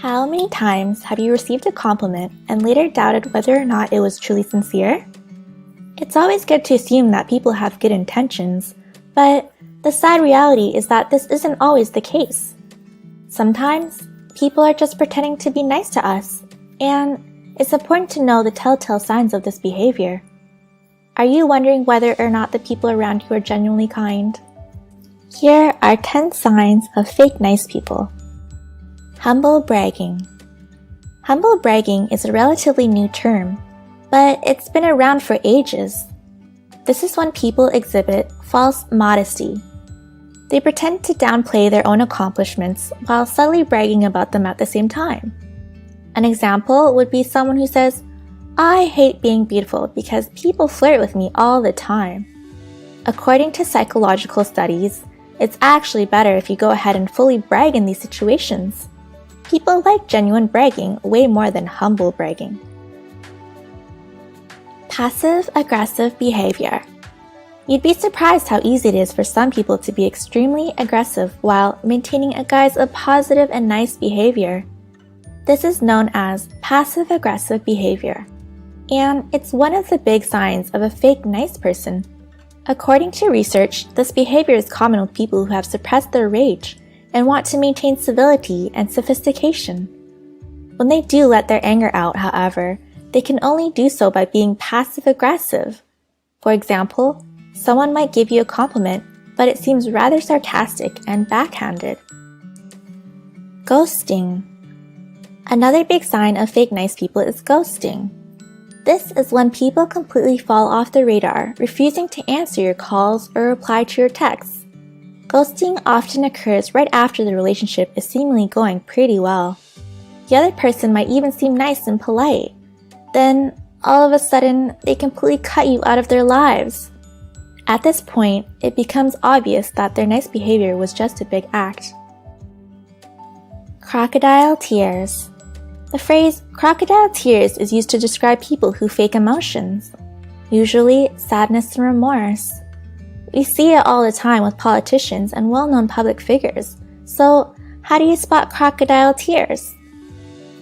How many times have you received a compliment and later doubted whether or not it was truly sincere? It's always good to assume that people have good intentions, but the sad reality is that this isn't always the case. Sometimes, people are just pretending to be nice to us, and it's important to know the telltale signs of this behavior. Are you wondering whether or not the people around you are genuinely kind? Here are 10 signs of fake nice people. Humble bragging. Humble bragging is a relatively new term, but it's been around for ages. This is when people exhibit false modesty. They pretend to downplay their own accomplishments while subtly bragging about them at the same time. An example would be someone who says, "I hate being beautiful because people flirt with me all the time." According to psychological studies, it's actually better if you go ahead and fully brag in these situations. People like genuine bragging way more than humble bragging. Passive-aggressive behavior. You'd be surprised how easy it is for some people to be extremely aggressive while maintaining a guise of positive and nice behavior. This is known as passive-aggressive behavior, and it's one of the big signs of a fake nice person. According to research, this behavior is common with people who have suppressed their rage and want to maintain civility and sophistication. When they do let their anger out, however, they can only do so by being passive-aggressive. For example, someone might give you a compliment, but it seems rather sarcastic and backhanded. Ghosting. Another big sign of fake nice people is ghosting. This is when people completely fall off the radar, refusing to answer your calls or reply to your texts. Ghosting often occurs right after the relationship is seemingly going pretty well. The other person might even seem nice and polite. Then, all of a sudden, they completely cut you out of their lives. At this point, it becomes obvious that their nice behavior was just a big act. Crocodile tears. The phrase crocodile tears is used to describe people who fake emotions, usually sadness and remorse. We see it all the time with politicians and well-known public figures, so how do you spot crocodile tears?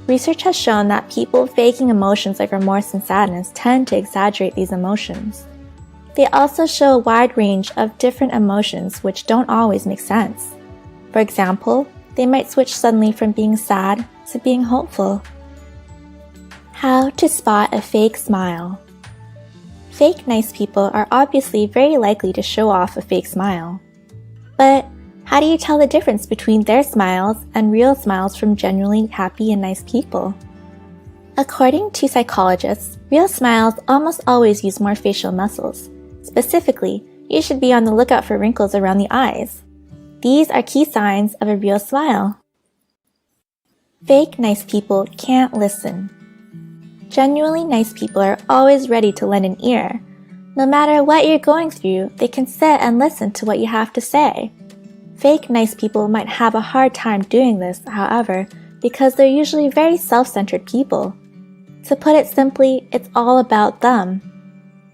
Research has shown that people faking emotions like remorse and sadness tend to exaggerate these emotions. They also show a wide range of different emotions which don't always make sense. For example, they might switch suddenly from being sad to being hopeful. How to spot a fake smile. Fake nice people are obviously very likely to show off a fake smile. But how do you tell the difference between their smiles and real smiles from genuinely happy and nice people? According to psychologists, real smiles almost always use more facial muscles. Specifically, you should be on the lookout for wrinkles around the eyes. These are key signs of a real smile. Fake nice people can't listen. Genuinely nice people are always ready to lend an ear. No matter what you're going through, they can sit and listen to what you have to say. Fake nice people might have a hard time doing this, however, because they're usually very self-centered people. To put it simply, it's all about them.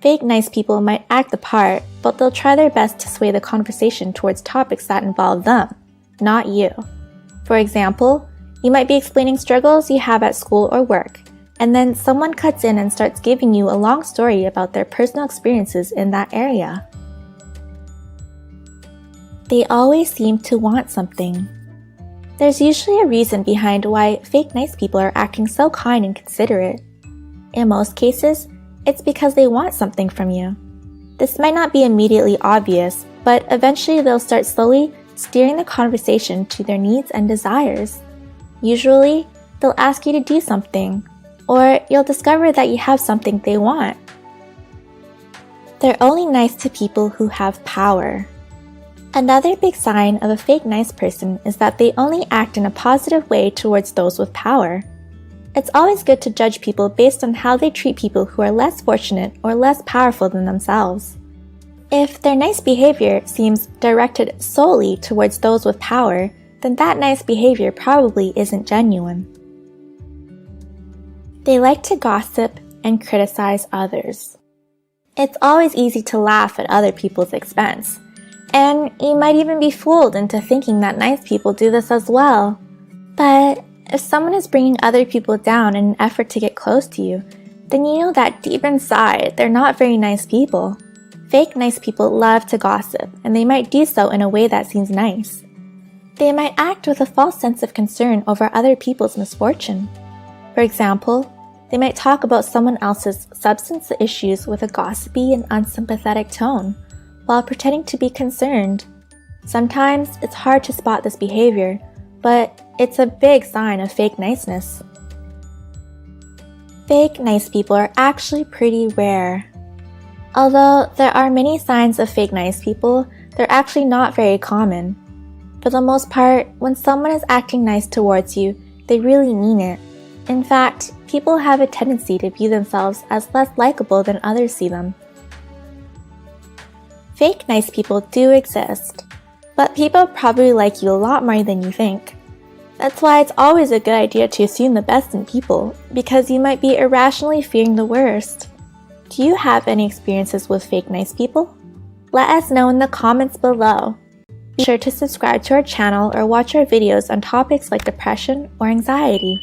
Fake nice people might act the part, but they'll try their best to sway the conversation towards topics that involve them, not you. For example, you might be explaining struggles you have at school or work, and then someone cuts in and starts giving you a long story about their personal experiences in that area. They always seem to want something. There's usually a reason behind why fake nice people are acting so kind and considerate. In most cases, it's because they want something from you. This might not be immediately obvious, but eventually they'll start slowly steering the conversation to their needs and desires. Usually, they'll ask you to do something, or you'll discover that you have something they want. They're only nice to people who have power. Another big sign of a fake nice person is that they only act in a positive way towards those with power. It's always good to judge people based on how they treat people who are less fortunate or less powerful than themselves. If their nice behavior seems directed solely towards those with power, then that nice behavior probably isn't genuine. They like to gossip and criticize others. It's always easy to laugh at other people's expense, and you might even be fooled into thinking that nice people do this as well. But If someone is bringing other people down in an effort to get close to you, then you know that deep inside, they're not very nice people. Fake nice people love to gossip, and they might do so in a way that seems nice. They might act with a false sense of concern over other people's misfortune. For example, they might talk about someone else's substance issues with a gossipy and unsympathetic tone, while pretending to be concerned. Sometimes it's hard to spot this behavior, but it's a big sign of fake niceness. Fake nice people are actually pretty rare. Although there are many signs of fake nice people, they're actually not very common. For the most part, when someone is acting nice towards you, they really mean it. In fact, people have a tendency to view themselves as less likable than others see them. Fake nice people do exist, but people probably like you a lot more than you think. That's why it's always a good idea to assume the best in people, because you might be irrationally fearing the worst. Do you have any experiences with fake nice people? Let us know in the comments below. Be sure to subscribe to our channel or watch our videos on topics like depression or anxiety.